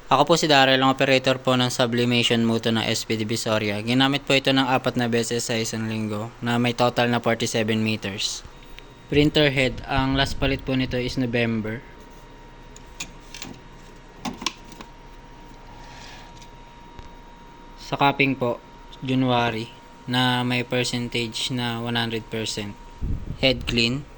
Ako po si Daryl, ang operator po ng sublimation motor ng SP Divisoria. Ginamit po ito ng 4 na beses sa isang linggo na may total na 47 meters. Printer head, ang last palit po nito is November. Sa cupping po, January, na may percentage na 100%. Head clean.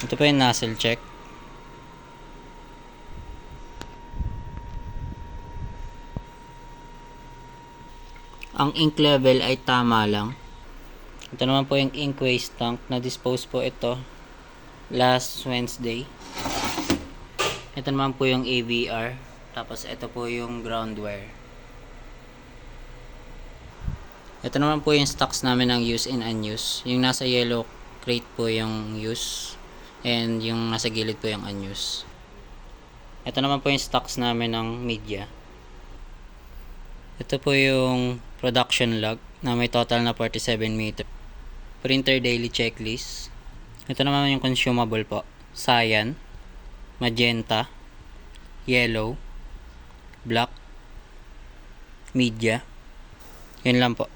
Ito po yung nozzle check. Ang ink level ay tama lang. Ito naman po yung ink waste tank. Na-dispose po ito last Wednesday. Ito naman po yung AVR. Tapos ito po yung ground wire. Ito naman po yung stocks namin ng use and unused. Yung nasa yellow crate po yung use. And yung nasa gilid po yung unused. Ito naman po yung stocks namin ng media. Ito po yung production log na may total na 47 meter. Printer daily checklist. Ito naman yung consumable po. Cyan, magenta, yellow, black, media. Yun lang po.